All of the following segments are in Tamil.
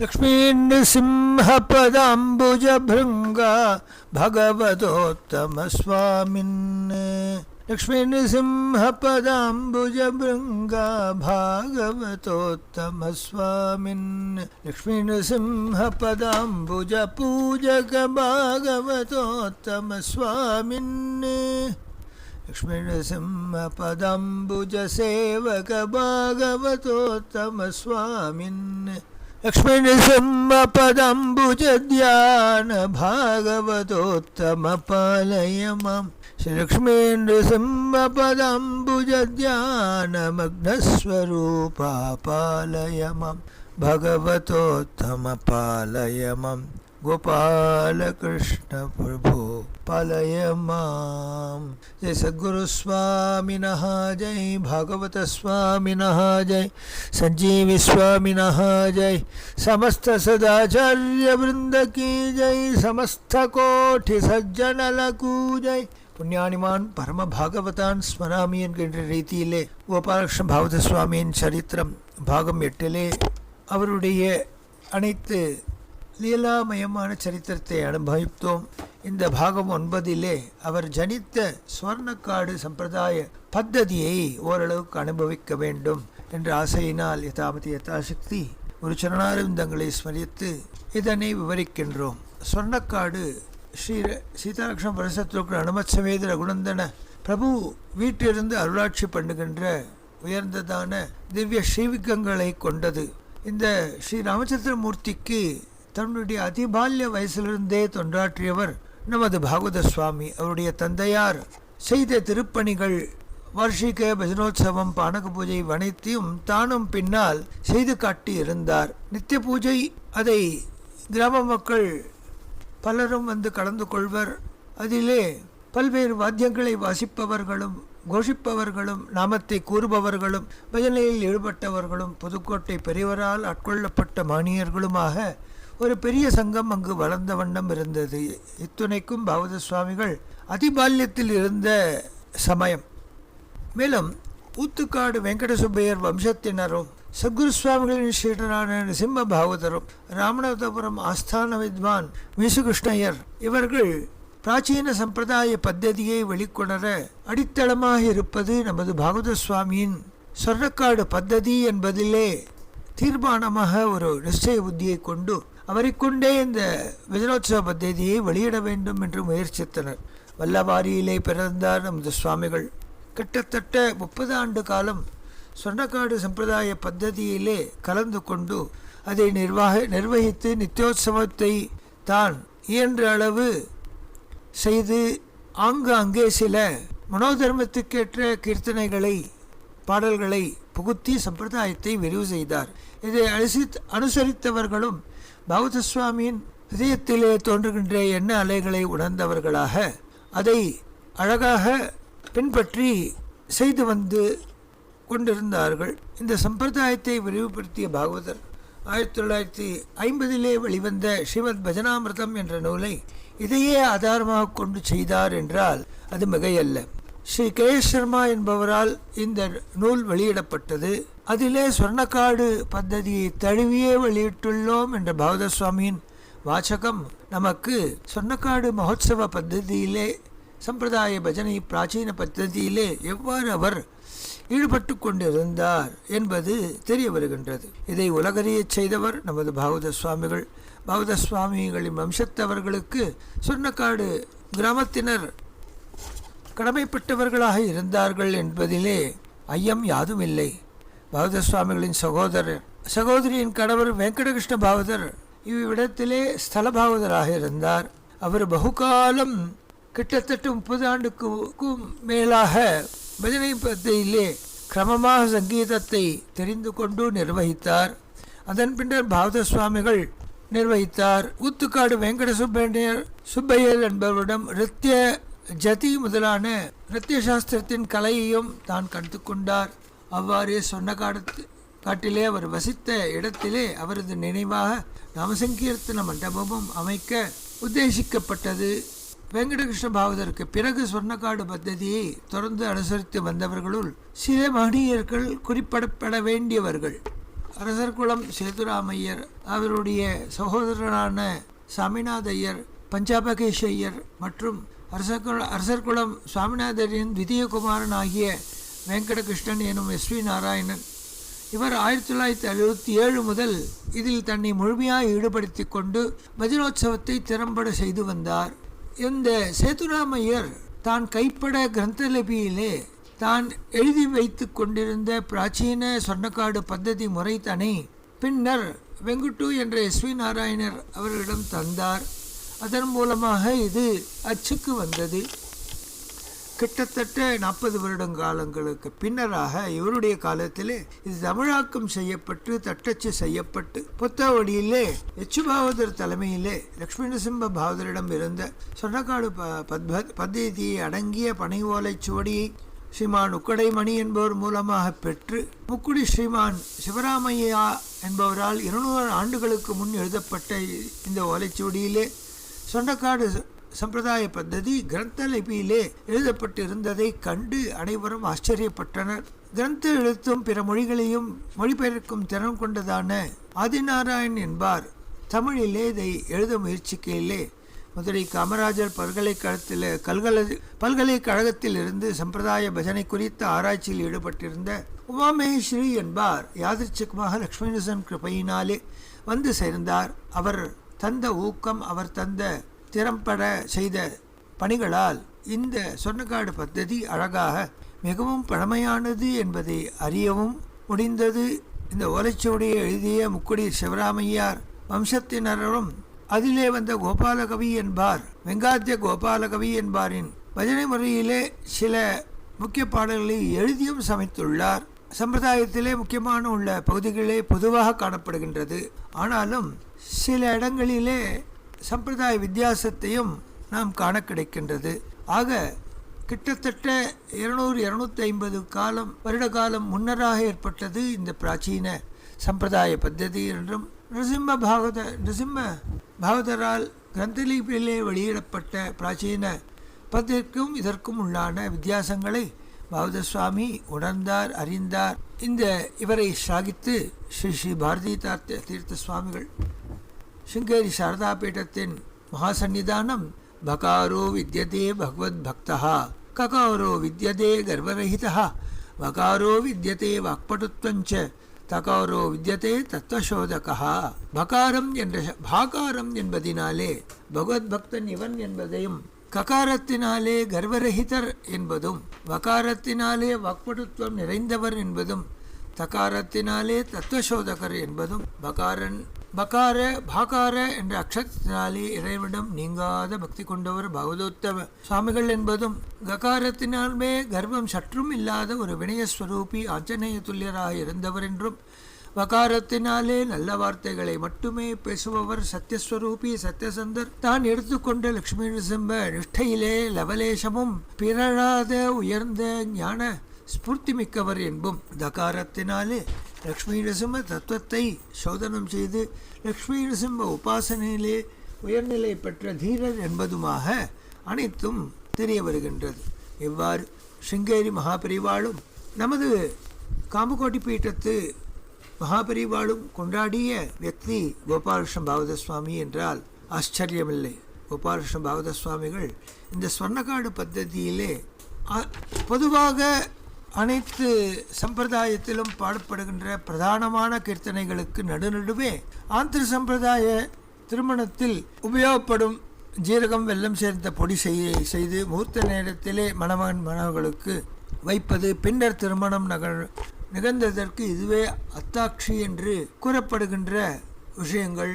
लक्ष्मीनृसिंहपदाम्बुजभृङ्गा भगवतोत्तमस्वामिन् लक्ष्मीनृसिंहपदाम्बुजभृङ्गा भागवतोत्तमस्वामिन् लक्ष्मीनृसिंहपदाम्बुजपूजक भागवतोत्तमस्वामिन् लक्ष्मीनृसिंहपदाम्बुजसेवक भागवतोत्तमस्वामिन् लक्ष्मीनृसिंहपदाम्बुजध्यान भागवतोत्तमपालय माम् श्री लक्ष्मीनृसिंहपदाम्बुजध्यानमग्नस्वरूपा पालय माम् भगवतोत्तमपालय माम् गोपाल कृष्ण प्रभु पालय माम्। जय सद्गुरु स्वामिनः जय, भागवत स्वामिनः जय, संजीवी स्वामिनः जय, समस्त सदाचार्य वृंद की जय, समस्त कोटि सज्जनलकु जय। புண்ணியானிமான் பரம பாகவதான் ஸ்மராமி என்கின்ற ரீதியிலே கோபாலகிருஷ்ண பாகவத சுவாமியின் சரித்திரம் பாகம் 8 அவருடைய அனைத்து லீலாமயமான சரித்திரத்தை அனுபவித்தோம். இந்த பாகம் 9 அவர் ஜனித்த ஸ்வர்ணக்காடு சம்பிரதாய பத்ததியை ஓரளவுக்கு அனுபவிக்க வேண்டும் என்ற ஆசையினால் யதாமதி யதாசக்தி ஒரு சரணாரவிந்தங்களை ஸ்மரித்து இதனை விவரிக்கின்றோம். ஸ்வர்ணக்காடு ஸ்ரீ சீதாலட்சும பரசத்ருக்கு அனுமத் சமேத ரகுநந்தன பிரபு வீட்டிலிருந்து அருளாட்சி பண்ணுகின்ற உயர்ந்ததான திவ்ய ஸ்ரீவிகங்களை கொண்டது. இந்த ஸ்ரீ ராமச்சந்திரமூர்த்திக்கு தன்னுடைய அதிபால்ய வயசிலிருந்தே தொண்டாற்றியவர் நமது பாகவத சுவாமி. அவருடைய தந்தையார் செய்த திருப்பணிகள், வார்ஷிக பஜனோத்சவம், பானக பூஜை அனைத்தையும் தானும் பின்னால் செய்து காட்டி இருந்தார். நித்திய பூஜை அதை கிராம மக்கள் பலரும் வந்து கலந்து கொள்வர். அதிலே பல்வேறு வாத்தியங்களை வாசிப்பவர்களும் கோஷிப்பவர்களும் நாமத்தை கூறுபவர்களும் பஜனையில் ஈடுபட்டவர்களும் புதுக்கோட்டை பெரியவரால் ஆட்கொள்ளப்பட்ட மானியர்களுமாக ஒரு பெரிய சங்கம் அங்கு வளர்ந்த வண்ணம் இருந்தது. இத்துணைக்கும் பாகவத சுவாமிகள் அதிபால்யத்தில் இருந்த சமயம். மேலும் ஊத்துக்காடு வெங்கட சுப்பையர் வம்சத்தினரும் சத்குரு சுவாமிகளின் ஸ்ரீடரான நிசிம்ம பாகவதரும் ராமநாதபுரம் ஆஸ்தான வித்வான் மீசுகிருஷ்ணயர் இவர்கள் பிராச்சீன சம்பிரதாய பத்ததியை வெளிக்கொணர அடித்தளமாக இருப்பது நமது பாகவத சுவாமியின் சொர்ணக்காடு பத்ததி என்பதிலே தீர்மானமாக ஒரு நிச்சய புத்தியை கொண்டு அவரை கொண்டே இந்த விஜனோத்சவ பத்ததியை வெளியிட வேண்டும் என்று முயற்சித்தனர். வல்லவாரியிலே பிறந்தார் நமது சுவாமிகள். கிட்டத்தட்ட 30 ஆண்டு காலம் சொர்ணக்காடு சம்பிரதாய பத்ததியிலே கலந்து கொண்டு அதை நிர்வகித்து நித்தியோத்சவத்தை தான் இயன்ற அளவு செய்து ஆங்காங்கே சில மனோதர்மத்துக்கேற்ற கீர்த்தனைகளை பாடல்களை புகுத்தி சம்பிரதாயத்தை விரிவு செய்தார். இதை அனுசரித்தவர்களும் பாகவத சுவாமியின் இதயத்திலே தோன்றுகின்ற எண்ண அலைகளை உணர்ந்தவர்களாக அதை அழகாக பின்பற்றி செய்து வந்து கொண்டிருந்தார்கள். இந்த சம்பிரதாயத்தை விரிவுபடுத்திய பாகவதர் 1950 வெளிவந்த ஸ்ரீமத் பஜனாமிர்தம் என்ற நூலை இதையே ஆதாரமாக கொண்டு செய்தார் என்றால் அது மிகையல்ல. ஸ்ரீ கே சர்மா என்பவரால் இந்த நூல் வெளியிடப்பட்டது. அதிலே சொர்ணக்காடு பத்ததியை தழுவியே வெளியிட்டுள்ளோம் என்ற பாகவத சுவாமியின் வாசகம் நமக்கு சொர்ணக்காடு மகோத்சவ பத்ததியிலே சம்பிரதாய பஜனை பிராச்சீன பத்ததியிலே எவ்வாறு அவர் ஈடுபட்டு கொண்டிருந்தார் என்பது தெரிய வருகின்றது. இதை உலகறிய செய்தவர் நமது பாகவத சுவாமிகள். பாகவத சுவாமிகளின் வம்சத்தவர்களுக்கு சொர்ணக்காடு கிராமத்தினர் கடமைப்பட்டவர்களாக இருந்தார்கள் என்பதிலே ஐயம் யாதும் இல்லை. பாகவத சுவாமிகளின் சகோதரியின் கணவர் வெங்கடகிருஷ்ண பாகவதர் இவ்விடத்திலே ஸ்தல பாகவதராக இருந்தார். அவர் பகுகாலம் கிட்டத்தட்ட 30 ஆண்டுக்கும் மேலாக பஜனை பத்தியிலே கிரமமாக சங்கீதத்தை தெரிந்து கொண்டு நிர்வகித்தார். அதன் பின்னர் பாகவத சுவாமிகள் நிர்வகித்தார். ஊத்துக்காடு வெங்கட சுப்பையர் என்பவரிடம் ரித்திய ஜதி முதலான ரித்திய சாஸ்திரத்தின் கலையையும் தான் கற்றுக்கொண்டார். அவ்வாறே சொர்ணக்காட்டிலே அவர் வசித்த இடத்திலே அவரது நினைவாக நாமசங்கீர்த்தன மண்டபமும் அமைக்க உத்தேசிக்கப்பட்டது. வெங்கடகிருஷ்ண பாகவதருக்கு பிறகு சொர்ணக்காடு பத்ததியை தொடர்ந்து அனுசரித்து வந்தவர்களுள் சில மகனீயர்கள் குறிப்பிடப்பட வேண்டியவர்கள். அரசர்குளம் சேதுராமையர், அவருடைய சகோதரரான சாமிநாதையர், பஞ்சாபகேஷ் ஐயர் மற்றும் அரசர்குளம் சுவாமிநாதரின் திவிதீயகுமாரன் ஆகிய வெங்கடகிருஷ்ணன் எனும் எஸ்.வி. நாராயணன். இவர் 1977 முதல் இதில் தன்னை முழுமையாக ஈடுபடுத்தி கொண்டு பஜனோத்சவத்தை திறம்பட செய்து வந்தார். இந்த சேதுராமையர் தான் கைப்பட கிரந்தலிபியிலே தான் எழுதி வைத்து கொண்டிருந்த பிராச்சீன சொர்ணக்காடு பத்ததி முறைதனை பின்னர் வெங்குட்டு என்ற எஸ்.வி. நாராயணர் அவர்களிடம் தந்தார். அதன் மூலமாக இது அச்சுக்கு வந்தது. கிட்டத்தட்ட 40 வருடங்காலங்களுக்கு பின்னராக இவருடைய காலத்திலே இது தமிழாக்கம் செய்யப்பட்டு தட்டச்சு செய்யப்பட்டு புத்தவடியிலே எச்சு பாகவதர் தலைமையிலே லக்ஷ்மி நரசிம்ம பாகவதரிடம் இருந்த சொர்ணக்காடு பத்ததியை அடங்கிய பனை ஓலை சுவடியை ஸ்ரீமான் உக்கடைமணி என்பவர் மூலமாக பெற்று முக்குடி ஸ்ரீமான் சிவராமையா என்பவரால் 200 ஆண்டுகளுக்கு முன் எழுதப்பட்ட இந்த ஓலைச்சுவடியிலே சொர்ணக்காடு சம்பிரதாய பத்ததி கிரந்த லிபியிலே எழுதப்பட்டிருந்ததை கண்டு அனைவரும் ஆச்சரியப்பட்டனர். கிரந்த எழுத்தும் பிற மொழிகளையும் மொழிபெயர்க்கும் திறன் கொண்டதான ஆதிநாராயண் என்பார் தமிழிலே இதை எழுத முயற்சிக்கையிலே மதுரை காமராஜர் பல்கலைக்கழகத்தில் இருந்து சம்பிரதாய பஜனை குறித்த ஆராய்ச்சியில் ஈடுபட்டிருந்த உமாமகேஸ்வரி என்பார் யாதృచ్ఛிகமாக லக்ஷ்மி நரசிம்மன் கிருபையினாலே வந்து சேர்ந்தார். அவர் தந்த ஊக்கம், அவர் தந்த திறம்பட செய்த பணிகளால் இந்த சொர்ணக்காடு பத்ததி அழகாக மிகவும் பழமையானது என்பதை அறியவும் முடிந்தது. இந்த ஓலைச்சுவடியை எழுதிய முக்குடி சிவராமையார் வம்சத்தினரும் அதிலே வந்த கோபாலகவி என்பார் வெங்காத்திய கோபாலகவி என்பாரின் பஜனை முறையிலே சில முக்கிய பாடல்களை எழுதியும் சமைத்துள்ளார். சம்பிரதாயத்திலே முக்கியமான உள்ள பகுதிகளே பொதுவாக காணப்படுகின்றது. ஆனாலும் சில இடங்களிலே சம்பிரதாய வித்தியாசத்தையும் நாம் காண கிடைக்கின்றது. ஆக கிட்டத்தட்ட 200-250 வருட காலம் முன்னராக ஏற்பட்டது இந்த பிராச்சீன சம்பிரதாய பத்ததி என்றும் நரசிம்ம பாகவதரால் கிரந்தலிபியிலே வெளியிடப்பட்ட பிராச்சீன பத்திற்கும் இதற்கும் உள்ளான வித்தியாசங்களை பாகவத சுவாமி உணர்ந்தார், அறிந்தார். இவரை ஸ்லாகித்து ஸ்ரீ பாரதி தீர்த்த சுவாமிகள் சிங்கேரி சாரதா பீடத்தின் மகாசன்னிதானம் பகாரோ வித்யதே பகவத் பக்தா ககாரோ வித்யதே கர்வரஹிதா வகாரோ வித்யதே வாக்படுத்வஞ்ச தகாரோ வித்யதே தத்துவசோதகா. பாகாரம் என்பதினாலே பகவத் பக்தன் இவன் என்பதையும், ககாரத்தினாலே கர்வரஹிதர் என்பதும், வகாரத்தினாலே வாக்படுத்துவம் நிறைந்தவர் என்பதும், தகாரத்தினாலே தத்துவசோதகர் என்பதும், பாகார என்ற அக்ஷரத்தினாலே இறைவனிடம் நீங்காத பக்தி கொண்டவர் பகவதோத்தம சுவாமிகள் என்பதும், ககாரத்தினாலே கர்வம் சற்றும் இல்லாத ஒரு வினயஸ்வரூபி ஆஞ்சநேய துல்லியராக இருந்தவர் என்றும், வகாரத்தினாலே நல்ல வார்த்தைகளை மட்டுமே பேசுபவர் சத்தியஸ்வரூபி சத்தியசந்தர், தான் எடுத்துக்கொண்ட லக்ஷ்மி நரசிம்ம நிஷ்டையிலே லவலேசமும் பிறழாத உயர்ந்த ஞான ஸ்பூர்த்தி மிக்கவர் என்பும், தகாரத்தினாலே லக்ஷ்மி நரசிம்ம தத்துவத்தை சோதனம் செய்து லக்ஷ்மி நரசிம்ம உபாசனையிலே உயர்நிலை பெற்ற தீரர் என்பதுமாக அனைத்தும் தெரிய வருகின்றது. இவ்வாறு சிங்கேரி மகாபெரிவாளும் நமது காமகோட்டி பீட்டத்து மகாபெரிவாளும் கொண்டாடிய வியக்தி கோபாலகிருஷ்ண பாகவத சுவாமி என்றால் ஆச்சரியமில்லை. கோபாலகிருஷ்ண பாகவத சுவாமிகள் இந்த ஸ்வர்ணக்காடு பத்ததியிலே பொதுவாக அனைத்து சம்பிரதாயத்திலும் பாடப்படுகின்ற பிரதானமான கீர்த்தனைகளுக்கு நடுநடுவே ஆந்திர சம்பிரதாய திருமணத்தில் உபயோகப்படும் ஜீரகம் வெல்லம் சேர்ந்த பொடி செய்து முகூர்த்த நேரத்திலே மணமகன் மணவர்களுக்கு வைப்பது, பின்னர் திருமணம் நிகழ்ந்ததற்கு இதுவே அத்தாட்சி என்று கூறப்படுகின்ற விஷயங்கள்,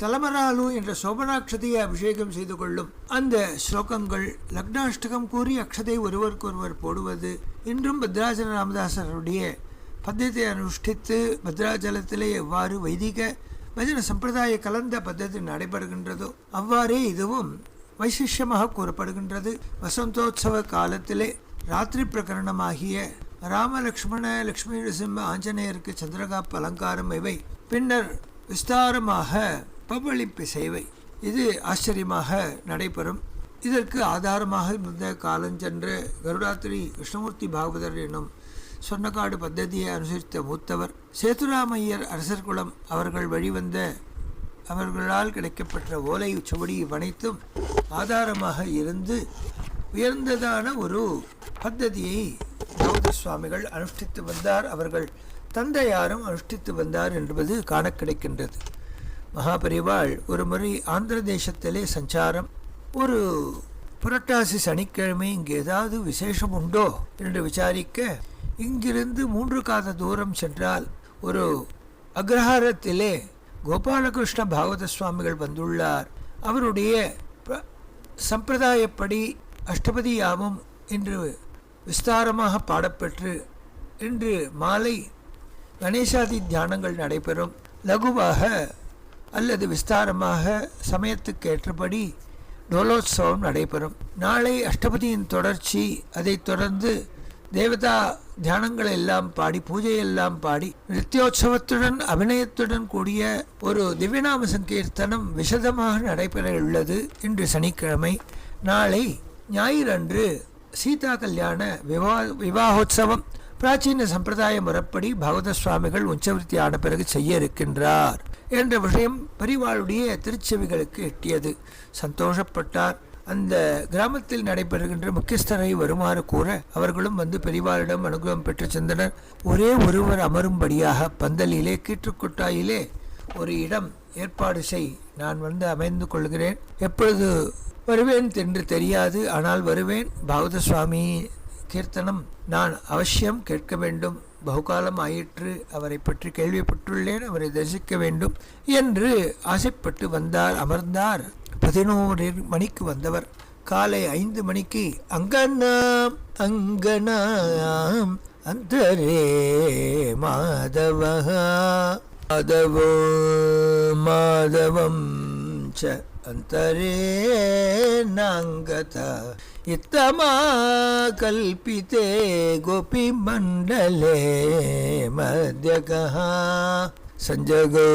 தலமராலு என்ற சோபனாட்சதையை அபிஷேகம் செய்து கொள்ளும் அந்த ஸ்லோகங்கள், லக்னாஷ்டகம் கூறி அக்ஷதை ஒருவருக்கொருவர் போடுவது, இன்றும் பத்ராஜல ராமதாசருடைய பத்தத்தை அனுஷ்டித்து பத்ராஜலத்திலே எவ்வாறு வைதிக பஜன சம்பிரதாய கலந்த பத்ததி நடைபெறுகின்றதோ அவ்வாறே இதுவும் வைசிஷ்யமாக கூறப்படுகின்றது. வசந்தோத்சவ காலத்திலே ராத்திரி பிரகரணமாகிய ராமலக்ஷ்மண லக்ஷ்மி நரசிம்ம ஆஞ்சநேயருக்கு சந்திரகாப்பு அலங்காரம் இவை பின்னர் விஸ்தாரமாக பவளிப்பு சேவை இது ஆச்சரியமாக நடைபெறும். இதற்கு ஆதாரமாக இருந்த காலஞ்சென்ற கருடாத்திரி கிருஷ்ணமூர்த்தி பாகவதர் எனும் சொன்னக்காடு பத்ததியை அனுசரித்த மூத்தவர். சேதுராமையர் அரசர் குலம் அவர்கள் வழிவந்த அவர்களால் கிடைக்கப்பெற்ற ஓலை சுவடி அனைத்தும் ஆதாரமாக இருந்து உயர்ந்ததான ஒரு பத்ததியை பௌத்த சுவாமிகள் அனுஷ்டித்து வந்தார். அவர்கள் தந்தையாரும் அனுஷ்டித்து வந்தார் என்பது காண கிடைக்கின்றது. மகாபரிவாள் ஒரு முறை ஆந்திர தேசத்திலே சஞ்சாரம். ஒரு புரட்டாசி சனிக்கிழமை இங்கு ஏதாவது விசேஷம் உண்டோ என்று விசாரிக்க, இங்கிருந்து 3 காத தூரம் சென்றால் ஒரு அக்ரஹாரத்திலே கோபாலகிருஷ்ண பாகவத சுவாமிகள் வந்துள்ளார். அவருடைய சம்பிரதாயப்படி அஷ்டபதி யாமம் இன்று விஸ்தாரமாக பாடப்பெற்று இன்று மாலை கணேசாதி தியானங்கள் நடைபெறும். லகுவாக அல்லது விஸ்தாரமாக சமயத்துக்கு ஏற்றபடி டோலோத்சவம் நடைபெறும். நாளை அஷ்டபதியின் தொடர்ச்சி, அதைத் தொடர்ந்து தேவதா தியானங்கள் எல்லாம் பாடி, பூஜையெல்லாம் பாடி, நிருத்தியோத்சவத்துடன் அபிநயத்துடன் கூடிய ஒரு திவ்யநாம சங்கீர்த்தனம் விசதமாக நடைபெற உள்ளது. இன்று சனிக்கிழமை. நாளை ஞாயிறன்று சீதா கல்யாண விவாகோத்சவம் பிராச்சீன சம்பிரதாய முறைப்படி பாகவத சுவாமிகள் உச்சவருத்தி ஆன பிறகு செய்ய இருக்கின்றார் என்ற விஷயம் பரிவாளுடைய திருச்செவிகளுக்கு எட்டியது. சந்தோஷப்பட்டார். அந்த கிராமத்தில் நடைபெறுகின்ற முக்கியஸ்தரை வருமாறு கூற அவர்களும் வந்து பெரிவாளிடம் அனுகிரகம் பெற்று சென்றனர். ஒரே ஒருவர் அமரும்படியாக பந்தலிலே கீற்றுக்கொட்டாயிலே ஒரு இடம் ஏற்பாடு செய், நான் வந்து அமைந்து கொள்கிறேன். எப்பொழுது வருவேன் என்று தெரியாது, ஆனால் வருவேன். பாகவத சுவாமி கீர்த்தனம் நான் அவசியம் கேட்க வேண்டும். பகுகாலம் ஆயிற்று, அவரை பற்றி கேள்விப்பட்டுள்ளேன், அவரை தரிசிக்க வேண்டும் என்று ஆசைப்பட்டு வந்தார். அமர்ந்தார். 11 மணிக்கு வந்தவர் காலை 5 மணிக்கு அங்கனாம் அங்கனாம் அந்தரே மாதவ மாதவோ மாதவம் ச அந்தரே நாங்கத இத்தமா கல்பிதே கோபி மண்டலே மத்யகஹ சஞ்சகோ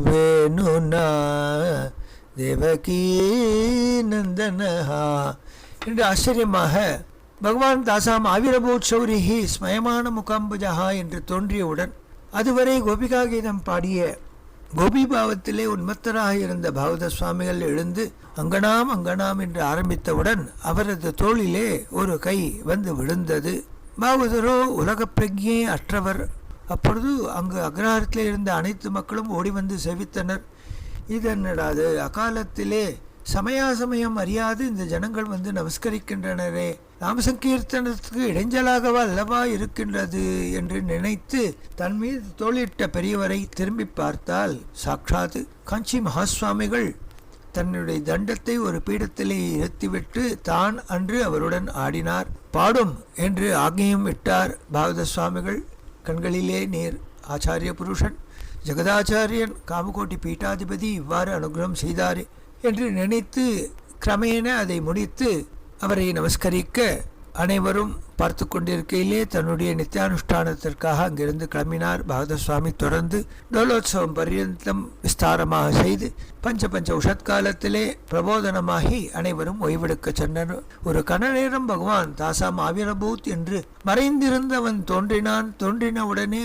வேணுனா தேவகீ நந்தனஹா என்று ஆச்சரியமாக பகவான் தாசாம் ஆவிரபூத் சௌரிஹி ஸ்மயமான முகாம்புஜஹா என்று தோன்றியவுடன் அதுவரை கோபிகா கீதம் பாடிய கோபிபாவத்திலே உன்மத்தராக இருந்த பாகவத சுவாமிகள் எழுந்து அங்கனாம் அங்கனாம் என்று ஆரம்பித்தவுடன் அவரது தோளிலே ஒரு கை வந்து விழுந்தது. பாகவதரோ உலக பிரஜையே அற்றவர். அப்பொழுது அங்கு அக்ரஹாரத்திலே இருந்த அனைத்து மக்களும் ஓடி வந்து சேவித்தனர். இதனடாது அகாலத்திலே சமயாசமயம் அறியாது இந்த ஜனங்கள் வந்து நமஸ்கரிக்கின்றனரே, நாமசங்கீர்த்தனத்துக்கு இடைஞ்சலாகவா அல்லவா இருக்கின்றது என்று நினைத்து தன் மீது தோளிட்ட பெரியவரை திரும்பி பார்த்தால் சாட்சாத் காஞ்சி மகாஸ்வாமிகள் தன்னுடைய தண்டத்தை ஒரு பீடத்திலே இருத்திவிட்டு தான் அன்று அவருடன் ஆடினார். பாடும் என்று ஆக்ஞையும் விட்டார். பாகவத சுவாமிகள் கண்களிலே நீர். ஆச்சாரிய புருஷன் ஜெகதாச்சாரியன் காமகோட்டி பீட்டாதிபதி இவ்வாறு அனுகிரகம் செய்தாரே என்று நினைத்து கிரமேண அதை முடித்து அவரை நமஸ்கரிக்க அனைவரும் பார்த்து கொண்டிருக்கையிலே தன்னுடைய நித்தியானுஷ்டானத்திற்காக அங்கிருந்து கிளம்பினார். பாகவத சுவாமி தொடர்ந்து டோலோத்சவம் பர்யந்தம் விஸ்தாரமாக செய்து பஞ்ச உஷத்காலத்திலே பிரபோதனமாகி அனைவரும் ஓய்வெடுக்க சென்றனர். ஒரு கண நேரம் பகவான் தாசாம் ஆவிரபூத் என்று மறைந்திருந்தவன் தோன்றினான். தோன்றின உடனே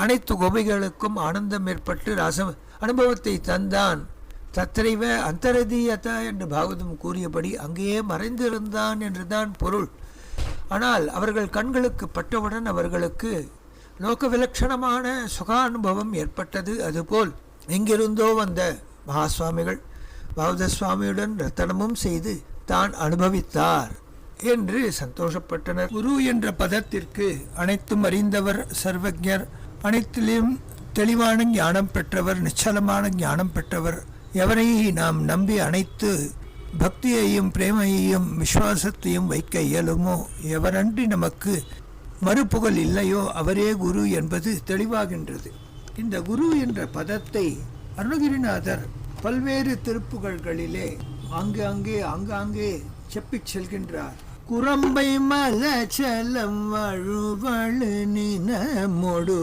அனைத்து கோபிகளுக்கும் ஆனந்தம் ஏற்பட்டு ராச அனுபவத்தை தந்தான். தத்ரைவ அந்தரதீயதா என்று பாகவதம் கூறியபடி அங்கேயே மறைந்திருந்தான் என்றுதான் பொருள். ஆனால் அவர்கள் கண்களுக்கு பட்டவுடன் அவர்களுக்கு லோக விலட்சணமான சுகானுபவம் ஏற்பட்டது. அதுபோல் எங்கிருந்தோ வந்த மகாசுவாமிகள் பாகவத சுவாமியுடன் ரத்தனமும் செய்து தான் அனுபவித்தார் என்று சந்தோஷப்பட்டனர். குரு என்ற பதத்திற்கு அனைத்தும் அறிந்தவர், சர்வஜர், அனைத்திலும் தெளிவான ஞானம் பெற்றவர், நிச்சலமான ஞானம் பெற்றவர், எவரை நாம் நம்பி அனைத்து பக்தியையும் பிரேமையையும் விசுவாசத்தையும் வைக்க இயலுமோ, எவரன்றி நமக்கு மறுப்புகழ் இல்லையோ அவரே குரு என்பது தெளிவாகின்றது. இந்த குரு என்ற பதத்தை அருணகிரிநாதர் பல்வேறு திருப்புகழ்களிலே ஆங்காங்கே செப்பிச் செல்கின்றார். குரம்பை மலச்சலம் வழுவழு நினமொடு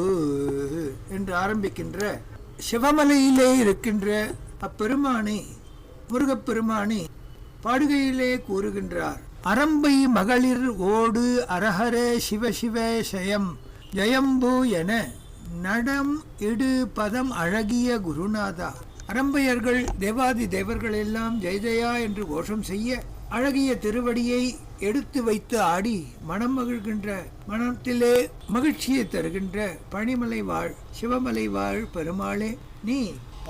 என்று ஆரம்பிக்கின்ற சிவமலையிலே இருக்கின்ற அப்பெருமானை முருகப்பெருமானை பாடுகையிலே கூறுகின்றார். அரம்பை மகளிர் ஓடு அரஹர சிவசிவ சயம் ஜயம்பு என நடம் இடு பதம் அழகிய குருநாதா. அரம்பையர்கள் தேவாதி தேவர்கள் எல்லாம் ஜெய ஜெயா என்று கோஷம் செய்ய அழகிய திருவடியை எடுத்து வைத்து ஆடி மனம் மகிழ்கின்ற, மனத்திலே மகிழ்ச்சியை தருகின்ற பனிமலை வாழ் சிவமலை வாழ் பெருமாளே நீ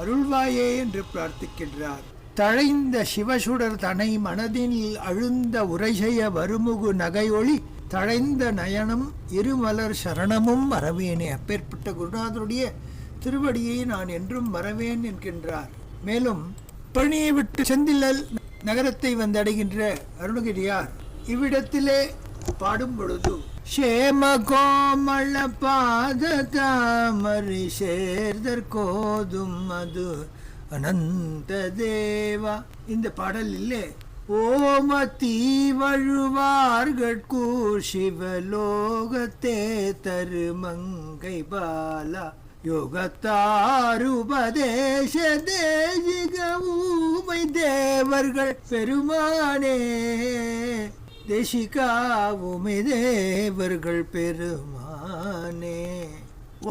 அருள்வாயே என்று பிரார்த்திக்கின்றார். தழைந்த சிவசுடர் தனை மனதில் அழுந்த உரை செய்ய வருமுகு நகையொளி தழைந்த நயனம் இருமலர் சரணமும் மறவேனே. அப்பேற்பட்ட குருநாதருடைய திருவடியை நான் என்றும் மறவேன் என்கின்றார். மேலும் பழனியை விட்டு செந்தில் நகரத்தை வந்தடைகின்ற அருணகிரியார் இவ்விடத்திலே பாடும் பொழுது சேம கோமள பாத தாமரை சேர்தற் கோதும் அது அனந்த தேவா. இந்த பாடலிலே ஓமதி வழுவார்கட்கு சிவலோகத்தே தருமங்கை பாலா யோகத்தாருபதேச தேசிக ஊமை தேவர்கள் பெருமானே. தேசிகா ஊமை தேவர்கள் பெருமானே.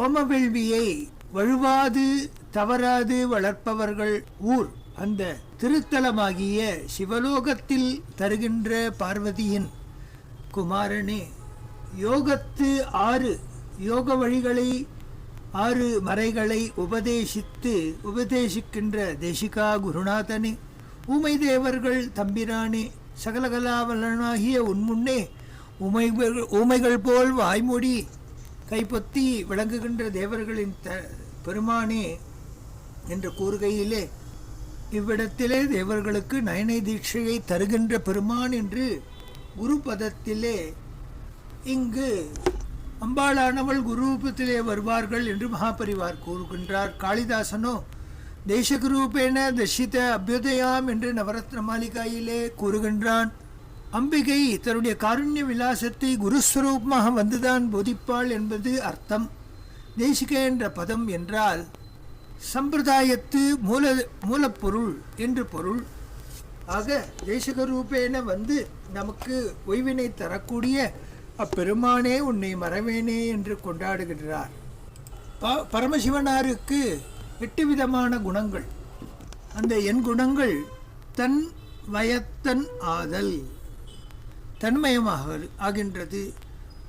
ஓமவேள்வியை வழுவாது தவறாது வளர்ப்பவர்கள் ஊர் அந்த திருத்தலமாகிய சிவலோகத்தில் தருகின்ற பார்வதியின் குமாரனே, யோகத்து 6 யோக வழிகளை 6 மறைகளை உபதேசிக்கின்ற தேசிகா குருநாதனே, ஊமை தேவர்கள் தம்பிரானே, சகலகலாவலனாகிய உன்முன்னே ஊமைகள் போல் வாய்மொழி கைப்பொத்தி விளங்குகின்ற தேவர்களின் பெருமானே என்று கூறுகையிலே இவ்விடத்திலே தேவர்களுக்கு நயனை தீட்சையை தருகின்ற பெருமான் என்று குரு பதத்திலே இங்கு அம்பாளானவள் குரூபத்திலே வருவார்கள் என்று மகாபரிவார் கூறுகின்றார். காளிதாசனோ தேசகுரூபேன தர்ஷித அபியுதயாம் என்று நவரத்ன மாளிகாயிலே கூறுகின்றான். அம்பிகை தன்னுடைய காருண்ய விலாசத்தை குருஸ்வரூபமாக வந்துதான் போதிப்பாள் என்பது அர்த்தம். தேசிக என்ற பதம் என்றால் சம்பிரதாயத்து மூலப்பொருள் என்று பொருள். ஆக தேசகரூபேன வந்து நமக்கு ஓய்வினை தரக்கூடிய அப்பெருமானே உன்னை மறவேனே என்று கொண்டாடுகின்றார். பரமசிவனாருக்கு 8 விதமான குணங்கள். அந்த எண் குணங்கள் தன் வயத்தன் ஆதல், தன்மயமாக ஆகின்றது.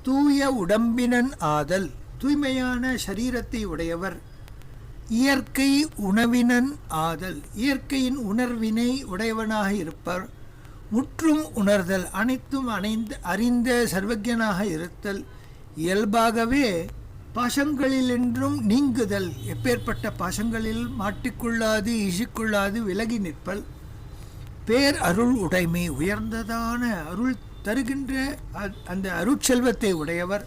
தூய உடம்பினன் ஆதல், தூய்மையான சரீரத்தை உடையவர். இயற்கை உணவினன் ஆதல், இயற்கையின் உணர்வினை உடையவனாக இருப்பர். முற்றும் உணர்தல், அனைத்தும் அறிந்த சர்வஜனாக இருத்தல். இயல்பாகவே பாசங்களிலென்றும் நீங்குதல், எப்பேற்பட்ட பாசங்களில் மாட்டிக்கொள்ளாது ஈசிக்கொள்ளாது விலகி நிற்பல். பேர் அருள் உடைமை, உயர்ந்ததான அருள் தருகின்ற அந்த அருட்செல்வத்தை உடையவர்.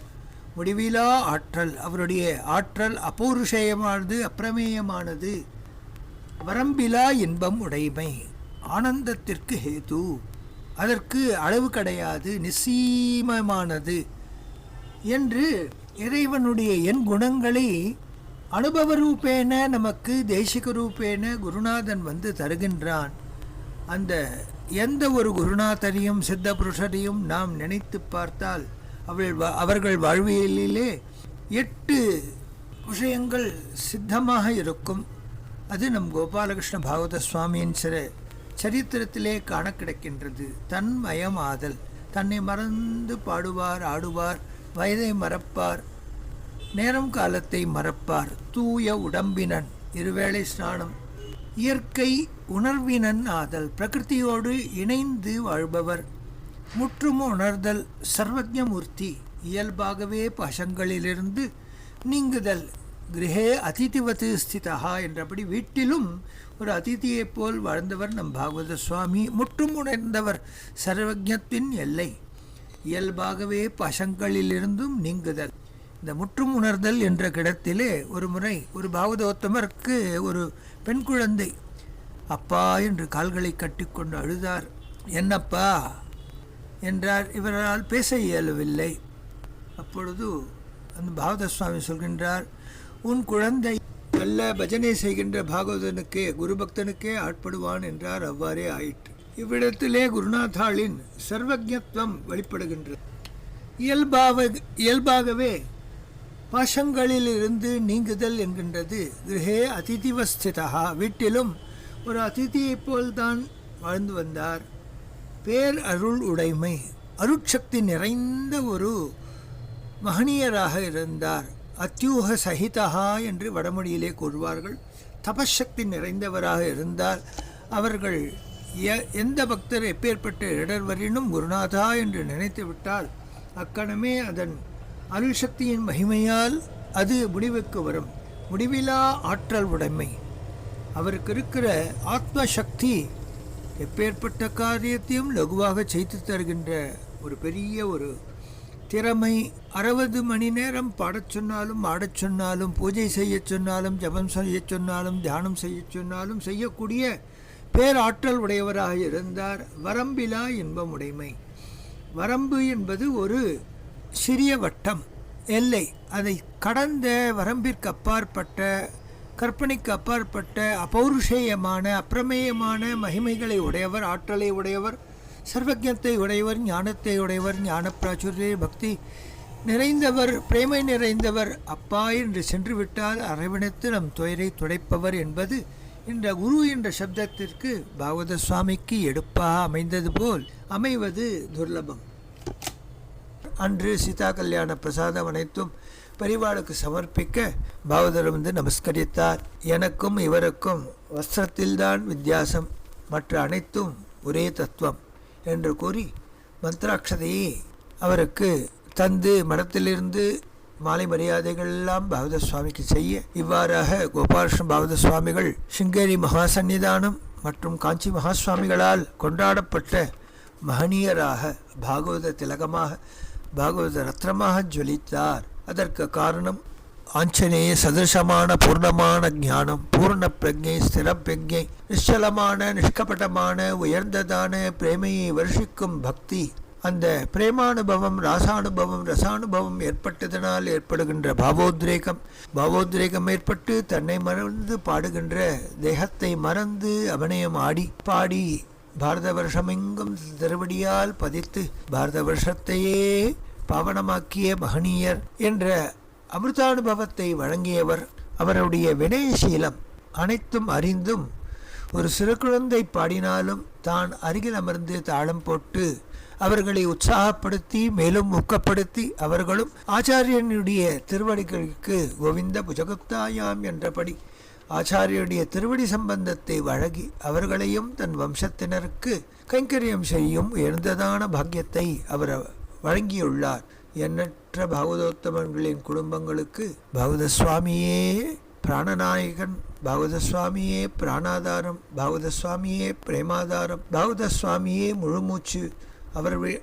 முடிவிலா ஆற்றல், அவருடைய ஆற்றல் அபௌருஷேயமானது, அப்பிரமேயமானது. வரம்பிலா இன்பம் உடைமை, ஆனந்தத்திற்கு ஹேது, அதற்கு அளவு கிடையாது, நிச்சயமானது என்று இறைவனுடைய என் குணங்களை அனுபவ ரூபேன நமக்கு தேசிக ரூபேன குருநாதன் வந்து தருகின்றான். அந்த எந்த ஒரு குருநாதரையும் சித்த புருஷரையும் நாம் நினைத்து பார்த்தால் அவர்கள் வாழ்வியலிலே 8 விஷயங்கள் சித்தமாக இருக்கும். அது நம் கோபாலகிருஷ்ண பாகவத சுவாமியின் சரித்திரத்திலே காண கிடைக்கின்றது. தன்மயமாதல், தன்னை மறந்து பாடுவார், ஆடுவார், வயதை மறப்பார், நேரம் காலத்தை மறப்பார். தூய உடம்பினன், இருவேளை ஸ்நானம். இயற்கை உணர்வினன் ஆதல், பிரகிருதியோடு இணைந்து வாழ்பவர். முற்றும் உணர்தல், சர்வஜமூர்த்தி, இயல்பாகவே பாசங்களிலிருந்து நீங்குதல். கிரகே அதிதிவத்து ஸ்திதா என்றபடி வீட்டிலும் ஒரு அதிதியைப் போல் வாழ்ந்தவர் நம் பாகவத சுவாமி. முற்றும் உணர்ந்தவர், சர்வஜத்தின் எல்லை. இயல்பாகவே பாசங்களிலிருந்தும் நீங்குதல். இந்த முற்றும் உணர்தல் என்ற கிடத்திலே ஒரு முறை ஒரு பாகவதோத்தமருக்கு ஒரு பெண் குழந்தை அப்பா என்று கால்களை கட்டிக்கொண்டு அழுதார். என்னப்பா என்றார். இவரால் பேச இயலவில்லை. அப்பொழுது அந்த பாகவத சுவாமி சொல்கின்றார், உன் குழந்தை நல்ல பஜனை செய்கின்ற பாகவதனுக்கே குரு பக்தனுக்கே ஆட்படுவான் என்றார். அவ்வாறே ஆயிற்று. இவ்விடத்திலே குருநாதாளின் சர்வஜத்துவம் வெளிப்படுகின்றது. இயல்பாகவே பாசங்களில் இருந்து நீங்குதல் என்கின்றது. கிரகே அதிதிவஸ்திதா, வீட்டிலும் ஒரு அதிதியைப் போல்தான் வாழ்ந்து வந்தார். பேர் அருள் உடைமை, அருட்சக்தி நிறைந்த ஒரு மகனியராக இருந்தார். அத்யூக சகிதா என்று வடமொழியிலே கூறுவார்கள். தபசக்தி நிறைந்தவராக இருந்தார். அவர்கள் எந்த பக்தர் எப்பேற்பட்ட இடர்வரினும் குருநாதா என்று நினைத்து விட்டால் அக்கணமே அதன் அருள் சக்தியின் மகிமையால் அது முடிவுக்கு வரும். முடிவிலா ஆற்றல் உடைமை அவருக்கு இருக்கிற ஆத்ம சக்தி எப்பேற்பட்ட காரியத்தையும் லகுவாக செய்து தருகின்ற ஒரு பெரிய ஒரு திறமை. 60 மணி நேரம் பாடச் சொன்னாலும் ஆடச் சொன்னாலும் பூஜை செய்ய சொன்னாலும் ஜபம் செய்ய சொன்னாலும் தியானம் செய்ய சொன்னாலும் செய்யக்கூடிய பேராற்றல் உடையவராக இருந்தார். வரம்பிலா இன்பம் உடைமை. வரம்பு என்பது ஒரு சிறிய வட்டம், எல்லை. அதை கடந்த வரம்பிற்கு அப்பாற்பட்ட, கற்பனைக்கு அப்பாற்பட்ட அபௌருஷேயமான அப்பிரமேயமான மகிமைகளை உடையவர், ஆற்றலை உடையவர், சர்வஜத்தை உடையவர், ஞானத்தை உடையவர், ஞான பிராச்சுரிய பக்தி நிறைந்தவர், பிரேமை நிறைந்தவர். அப்பா என்று சென்று விட்டால் அரவணைத்து நம் துயரை துடைப்பவர் என்பது இந்த குரு என்ற சப்தத்திற்கு பாகவத சுவாமிக்கு எடுப்பாக அமைந்தது போல் அமைவது துர்லபம். அன்று சீதா கல்யாண பிரசாதம் அனைத்தும் பரிவாளுக்கு சமர்ப்பிக்க பாகவதர் வந்து நமஸ்கரித்தார். எனக்கும் இவருக்கும் வஸ்திரத்தில்தான் வித்தியாசம், மற்ற அனைத்தும் ஒரே தத்துவம் என்று கூறி மந்திராட்சதையை அவருக்கு தந்து மடத்திலிருந்து மாலை மரியாதைகள் எல்லாம் பாகவத சுவாமிக்கு செய்ய, இவ்வாறாக கோபாலகிருஷ்ண பாகவத சுவாமிகள் சிங்கேரி மகா சந்நிதானம் மற்றும் காஞ்சி மகா சுவாமிகளால் கொண்டாடப்பட்ட மகனீயராக, பாகவத திலகமாக, பாகவத ரத்னமாக ஜொலித்தார். அதற்கு காரணம் ஆஞ்சநேய சதுரசமான பூர்ணமான ஞானம், பூர்ண பிரஜை, ஸ்திர பிரஜை, நிச்சலமான நிஷ்கபட்டமான உயர்ந்ததான பிரேமையை வருஷிக்கும் பக்தி. அந்த பிரேமானுபவம், ராசானுபவம், ரசானுபவம் ஏற்பட்டதனால் ஏற்படுகின்ற பாவோத்ரேகம் ஏற்பட்டு தன்னை மறந்து பாடுகின்ற, தேகத்தை மறந்து அபிநயம் ஆடி பாடி பாரத வருஷமெங்கும் திருவடியால் பதித்து பாரத வருஷத்தையே பாவனமாக்கிய மகனீயர் என்ற அமிர்தானுபவத்தை வழங்கியவர். அவருடைய வினயசீலம் அனைத்தும் அறிந்தும் ஒரு சிறு குழந்தை பாடினாலும் தான் அருகில் அமர்ந்து தாளம் போட்டு அவர்களை உற்சாகப்படுத்தி மேலும் ஊக்கப்படுத்தி அவர்களும் ஆச்சாரியனுடைய திருவடிகளுக்கு கோவிந்த புஜகுப்தாயாம் என்றபடி ஆச்சாரியனுடைய திருவடி சம்பந்தத்தை வழங்கி அவர்களையும் தன் வம்சத்தினருக்கு கைங்கரியம் செய்யும் உயர்ந்ததான பாக்கியத்தை அவர் வழங்கியுள்ளார். எண்ணற்ற பாகவதோத்தமர்களின் குடும்பங்களுக்கு பாகவத சுவாமியே பிராணநாயகன், பாகவத சுவாமியே பிராணாதாரம், பாகவத சுவாமியே பிரேமாதாரம், பாகவத சுவாமியே முழுமூச்சு.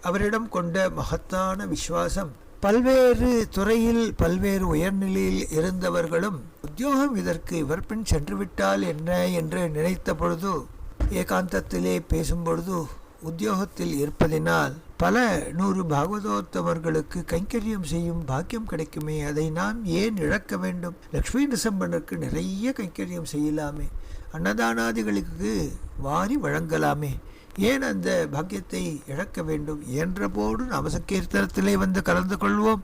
அவரிடம் கொண்ட மகத்தான விசுவாசம் பல்வேறு துறையில் பல்வேறு உயர்நிலையில் இருந்தவர்களும் உத்தியோகம் இதற்கு இவர் பின் சென்றுவிட்டால் என்ன என்று நினைத்த பொழுது, ஏகாந்தத்திலே பேசும்பொழுது உத்தியோகத்தில் இருப்பதினால் பல 100 பாகவதோத்தமர்களுக்கு கைங்கரியம் செய்யும் பாக்கியம் கிடைக்குமே, அதை நான் ஏன் இழக்க வேண்டும்? லக்ஷ்மி நரசிம்மனுக்கு நிறைய கைங்கரியம் செய்யலாமே, அன்னதானாதிகளுக்கு வாரி வழங்கலாமே, ஏன் அந்த பாக்கியத்தை இழக்க வேண்டும்? என்றபோது நாமசங்கீர்த்தனத்திலே வந்து கலந்து கொள்வோம்,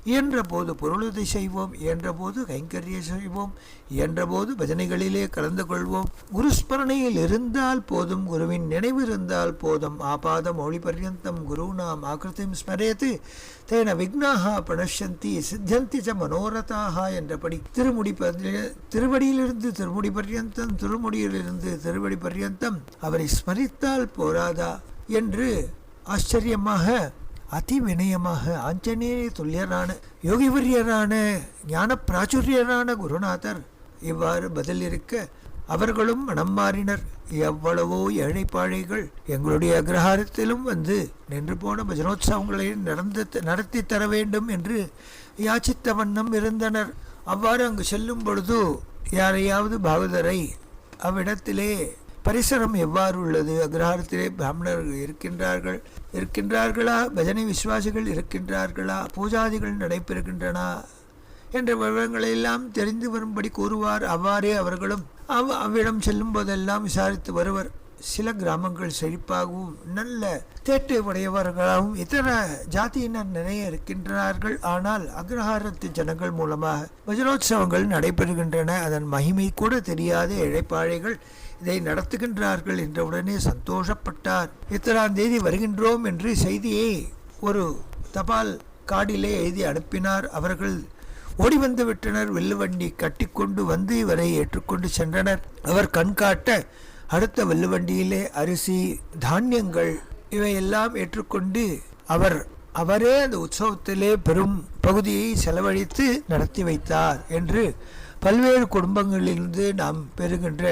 இயன்றபோது பொருளுதை செய்வோம், இயன்றபோது கைங்கரிய செய்வோம், இயன்றபோது பஜனைகளிலே கலந்து கொள்வோம். குருஸ்மரணையில் இருந்தால் போதும், குருவின் நினைவு இருந்தால் போதும். ஆபாத மௌளி பர்யந்தம் குருநாம் ஆக்ருதிம் ஸ்மரேத்து தேன விக்னாஹா பணஷந்தி சித்தந்தி ச மனோரதாஹா என்றபடி திருவடியிலிருந்து திருமுடி பர்யந்தம், திருமுடியிலிருந்து திருவடி பர்யந்தம் அவரை ஸ்மரித்தால் போராதா என்று ஆச்சரியமாக அதிவினயமாக ஆஞ்சநேய துல்லியரான யோகிவரியரான ஞான பிராச்சுரியரான குருநாதர் இவ்வாறு பதில் இருக்க, அவர்களும் மனம் மாறினர். எவ்வளவோ ஏழைப்பாழைகள் எங்களுடைய அக்ரஹாரத்திலும் வந்து நின்று போன பஜனோத்சவங்களை நடத்தி தர வேண்டும் என்று யாச்சித்த வண்ணம் இருந்தனர். அவ்வாறு அங்கு செல்லும் பொழுது யாரையாவது பாகவதரை அவ்விடத்திலே பரிசரம் எவ்வாறு உள்ளது, அக்ரஹாரத்திலே பிராமணர்கள் இருக்கின்றார்களா, பஜனை விசுவாசிகள் இருக்கின்றார்களா, பூஜாதிகள் நடைபெறுகின்றன என்ற விவரங்களை எல்லாம் தெரிந்து வரும்படி கூறுவார். அவ்வாறே அவர்களும் அவ்விடம் செல்லும் போதெல்லாம் விசாரித்து வருவர். சில கிராமங்கள் செழிப்பாகவும் நல்ல தேட்டை உடையவர்களாகவும் இதர ஜாதியினர் நிறைய இருக்கின்றார்கள். ஆனால் அக்ரஹாரத்து ஜனங்கள் மூலமாக வஜ்ரோத்சவங்கள் நடைபெறுகின்றன. அதன் மகிமை கூட தெரியாத இழைப்பாழைகள் இதை நடத்துகின்றார்கள் என்றவுடனே சந்தோஷப்பட்டார். இத்தனாம் தேதி வருகின்றோம் என்று செய்தியை ஒரு தபால் கார்டிலே எழுதி அனுப்பினார். அவர்கள் ஓடி வந்து விட்டனர். வெள்ளுவண்டி கட்டிக்கொண்டு வந்து இவரை ஏற்றுக்கொண்டு சென்றனர். அவர் கண்காட்ட அடுத்த வெள்ளுவண்டியிலே அரிசி, தானியங்கள் இவையெல்லாம் ஏற்றுக்கொண்டு அவரே அந்த உற்சவத்திலே பெரும் பகுதியை செலவழித்து நடத்தி வைத்தார் என்று பல்வேறு குடும்பங்களிலிருந்து நாம் பெறுகின்ற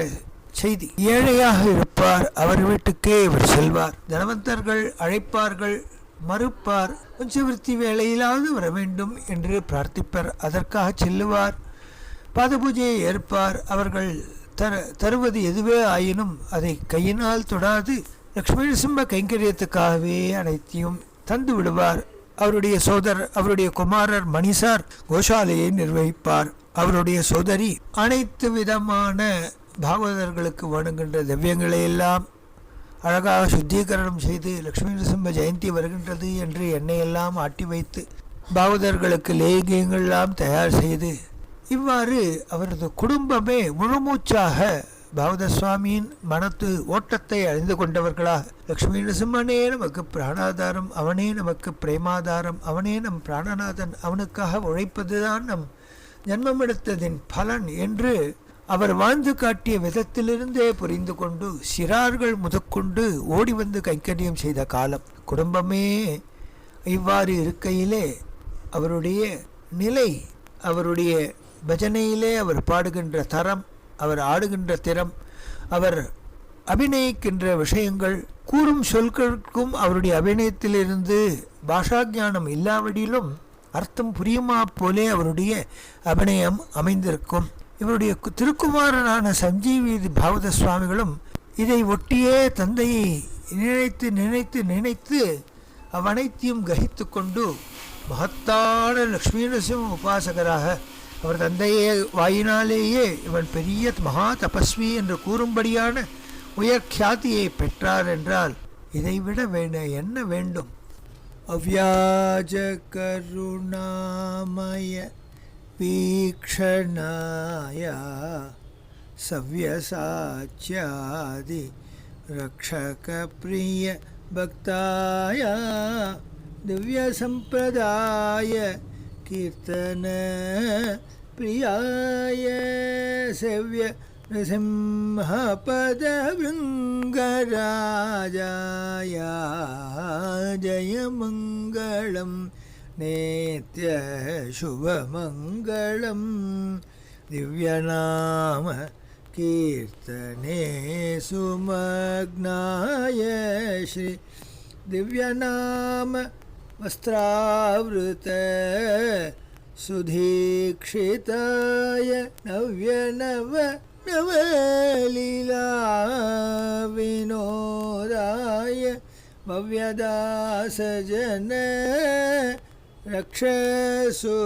செய்தி. ஏழையாக இருப்பார், அவர் வீட்டுக்கே இவர் செல்வார். தனவந்தர்கள் அழைப்பார்கள், மறுப்பார். பஞ்சவிருத்தி வேளையிலாவது வர வேண்டும் என்று பிரார்த்திப்பர், அதற்காக செல்லுவார். பாத பூஜையை ஏற்பார். அவர்கள் தருவது எதுவே ஆயினும் அதை கையினால் தொடாது லக்ஷ்மி நரசிம்ம கைங்கரியத்துக்காகவே அனைத்தையும் தந்து விடுவார். அவருடைய குமாரர் மணிசார் கோஷாலையை நிர்வகிப்பார். அவருடைய சோதரி அனைத்து விதமான பாகவதர்களுக்கு வணங்குகின்ற திவ்யங்களை எல்லாம் அழகாக சுத்தீகரணம் செய்து லக்ஷ்மி நரசிம்ம ஜெயந்தி வருகின்றது என்று எண்ணெயெல்லாம் ஆட்டி வைத்து பாகவதர்களுக்கு லேகியங்கள்லாம் தயார் செய்து இவ்வாறு அவரது குடும்பமே முழுமூச்சாக பாகவத சுவாமியின் மனத்து ஓட்டத்தை அறிந்து கொண்டவர்களாக லக்ஷ்மி நரசிம்மனே நமக்கு பிராணாதாரம், அவனே நமக்கு பிரேமாதாரம், அவனே நம் பிராணநாதன், அவனுக்காக உழைப்பதுதான் நம் ஜன்மம் எடுத்ததின் பலன் என்று அவர் வாழ்ந்து காட்டிய விதத்திலிருந்தே புரிந்து கொண்டு சிறார்கள் முதற்கொண்டு ஓடி வந்து கைங்கரியம் செய்த காலம். குடும்பமே இவ்வாறு இருக்கையிலே அவருடைய நிலை, அவருடைய பஜனையிலே அவர் பாடுகின்ற தரம், அவர் ஆடுகின்ற திறம், அவர் அபிநயிக்கின்ற விஷயங்கள், கூறும் சொற்களுக்கும் அவருடைய அபிநயத்திலிருந்து பாஷாஜானம் இல்லாவிடிலும் அர்த்தம் புரியுமா போலே அவருடைய அபிநயம் அமைந்திருக்கும். இவருடைய திருக்குமாரனான சஞ்சீவி பாகவத சுவாமிகளும் இதை ஒட்டியே தந்தையை நினைத்து நினைத்து நினைத்து அவ்வனைத்தையும் கிரகித்து கொண்டு மகத்தான லக்ஷ்மி நரசிம்ம உபாசகராக அவர் தந்தையே வாயினாலேயே இவன் பெரிய மகா தபஸ்வி என்று கூறும்படியான உயர் கியாதியை பெற்றார் என்றால் இதைவிட என்ன வேண்டும்? அவ்யாஜ கருணாமய வீக்ஷணாய சவ்யசாச்யாதி ரக்ஷக பிரிய பக்தாய திவ்ய சம்பிரதாய கீர்த்தன பிரியாய செவ்ய நரசிம்ம பத விருங்கராஜாய ஜயமங்களம் நேத்ய சுபமங்களம் திவ்யநாம கீர்த்தனே சுமக்னாய ஸ்ரீ திவ்யநாம வஸ்திராவிருத சுதீக்ஷிதாய நவ்யநவ நவலீலா வினோதாய பவ்யதாசஜன ரக்ஷசுபதாய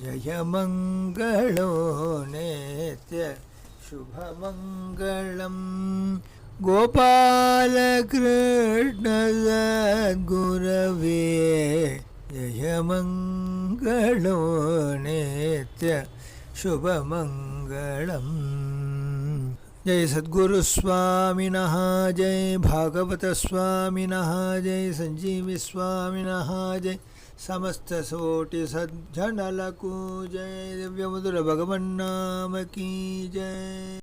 ஜயமங்களோ நேத்ய சுபமங்களம் கோபாலகிருஷ்ண சத்குரவே ஜயமங்களோ நேத்ய शुभमंगलम। जय सद्गुरु स्वामिनः, जय भागवत स्वामिनः, जय संजीवी स्वामिनः, जय समस्त सोटि सज्जनलकु जय। दिव्य मधुर भगवन्नाम की जय।